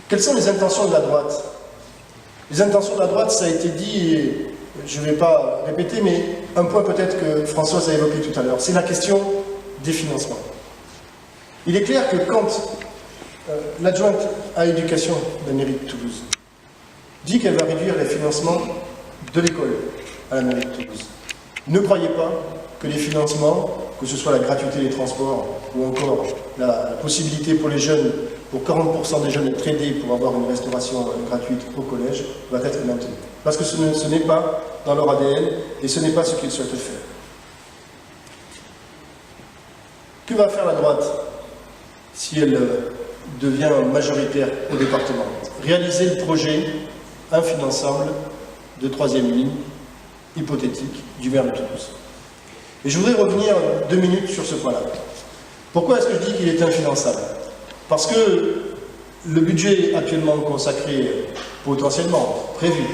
Quelles sont les intentions de la droite? Les intentions de la droite, ça a été dit, et je ne vais pas répéter, mais un point peut-être que Françoise a évoqué tout à l'heure, c'est la question des financements. Il est clair que quand l'adjointe à l'éducation de la mairie de Toulouse dit qu'elle va réduire les financements de l'école à la mairie de Toulouse, ne croyez pas que les financements, que ce soit la gratuité des transports ou encore la possibilité pour les jeunes, pour 40% des jeunes d'être aidés pour avoir une restauration gratuite au collège, va être maintenu. Parce que ce n'est pas dans leur ADN et ce n'est pas ce qu'ils souhaitent faire. Que va faire la droite si elle devient majoritaire au département? Réaliser le projet infinançable de 3e ligne hypothétique du maire de Toulouse. Et je voudrais revenir 2 minutes sur ce point-là. Pourquoi est-ce que je dis qu'il est infinançable? Parce que le budget actuellement consacré, potentiellement prévu,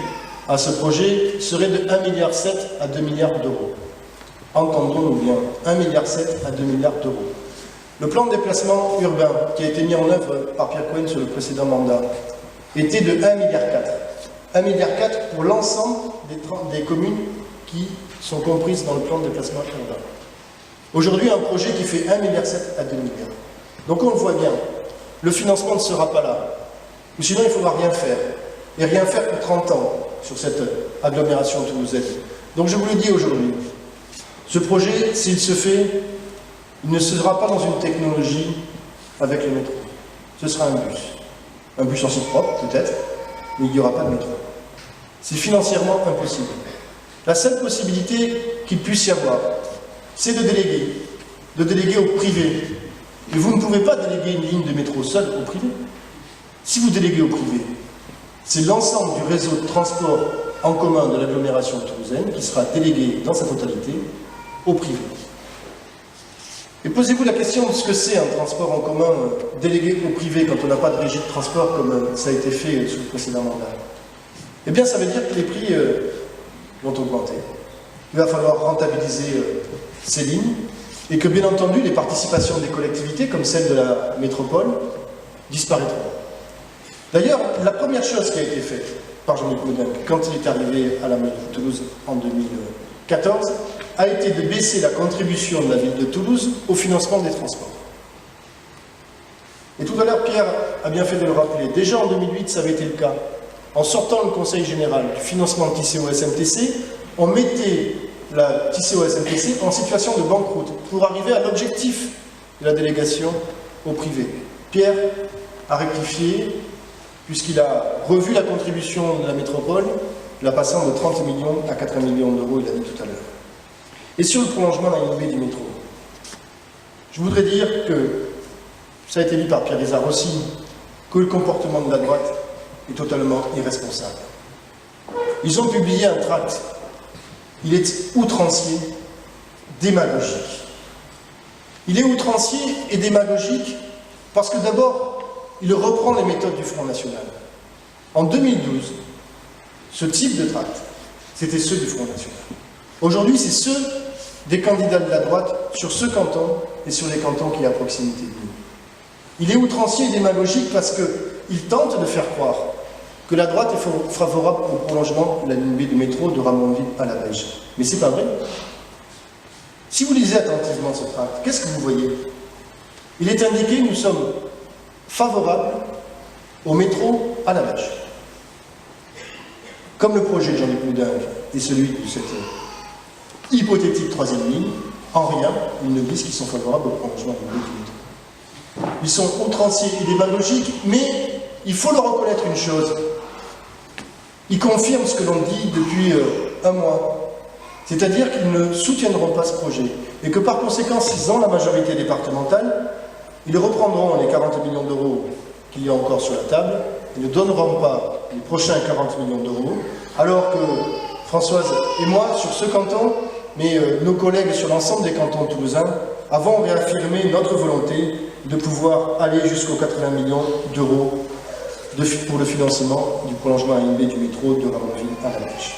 à ce projet serait de 1,7 milliard à 2 milliards d'euros. Entendons-nous bien, 1,7 milliard à 2 milliards d'euros. Le plan de déplacement urbain qui a été mis en œuvre par Pierre Cohen sur le précédent mandat était de 1,4 milliard. 1,4 milliard pour l'ensemble des communes qui sont comprises dans le plan de déplacement urbain. Aujourd'hui, un projet qui fait 1,7 milliard à 2 milliards. Donc on le voit bien, le financement ne sera pas là. Ou sinon, il ne faudra rien faire. Et rien faire pour 30 ans sur cette agglomération toulousaine. Donc je vous le dis aujourd'hui, ce projet, s'il se fait, il ne sera pas dans une technologie avec le métro. Ce sera un bus. Un bus en site propre, peut-être, mais il n'y aura pas de métro. C'est financièrement impossible. La seule possibilité qu'il puisse y avoir, c'est de déléguer au privé. Et vous ne pouvez pas déléguer une ligne de métro seule au privé. Si vous déléguez au privé, c'est l'ensemble du réseau de transport en commun de l'agglomération toulousaine qui sera délégué dans sa totalité au privé. Et posez-vous la question de ce que c'est un transport en commun délégué au privé quand on n'a pas de régie de transport comme ça a été fait sous le précédent mandat. Eh bien, ça veut dire que les prix vont augmenter. Il va falloir rentabiliser ces lignes et que, bien entendu, les participations des collectivités, comme celle de la métropole, disparaîtront. D'ailleurs, la première chose qui a été faite par Jean-Luc Moudin, quand il est arrivé à la mairie de Toulouse en 2014, a été de baisser la contribution de la ville de Toulouse au financement des transports. Et tout à l'heure, Pierre a bien fait de le rappeler. Déjà en 2008, ça avait été le cas. En sortant le Conseil général du financement de TCO-SMTC, on mettait la TCO-SMTC en situation de banqueroute pour arriver à l'objectif de la délégation au privé. Pierre a rectifié, puisqu'il a revu la contribution de la métropole, la passant de 30 millions à 80 millions d'euros, il l'a dit tout à l'heure. Et sur le prolongement de la ligne B du métro, je voudrais dire que, ça a été dit par Pierre Rizard aussi, que le comportement de la droite est totalement irresponsable. Ils ont publié un tract. Il est outrancier, démagogique. Il est outrancier et démagogique parce que d'abord, il reprend les méthodes du Front National. En 2012, ce type de tract, c'était ceux du Front National. Aujourd'hui, c'est ceux des candidats de la droite sur ce canton et sur les cantons qui sont à proximité de nous. Il est outrancier et démagogique parce qu'il tente de faire croire que la droite est favorable au prolongement de la ligne B du métro de Ramonville à la Belge. Mais c'est pas vrai. Si vous lisez attentivement ce tract, qu'est-ce que vous voyez? Il est indiqué que nous sommes favorables au métro à la Belge. Comme le projet de Jean-Luc Moudin et celui de cette hypothétique 3e ligne, en rien, ils ne disent qu'ils sont favorables au prolongement de la ligne du métro. Ils sont outranciers et démagogiques, mais il faut leur reconnaître une chose. Ils confirment ce que l'on dit depuis un mois. C'est-à-dire qu'ils ne soutiendront pas ce projet. Et que par conséquent, s'ils ont la majorité départementale, ils reprendront les 40 millions d'euros qu'il y a encore sur la table, ils ne donneront pas les prochains 40 millions d'euros, alors que Françoise et moi, sur ce canton, mais nos collègues sur l'ensemble des cantons toulousains, avons réaffirmé notre volonté de pouvoir aller jusqu'aux 80 millions d'euros pour le financement du prolongement à ligne B du métro de Ramonville à la Belge.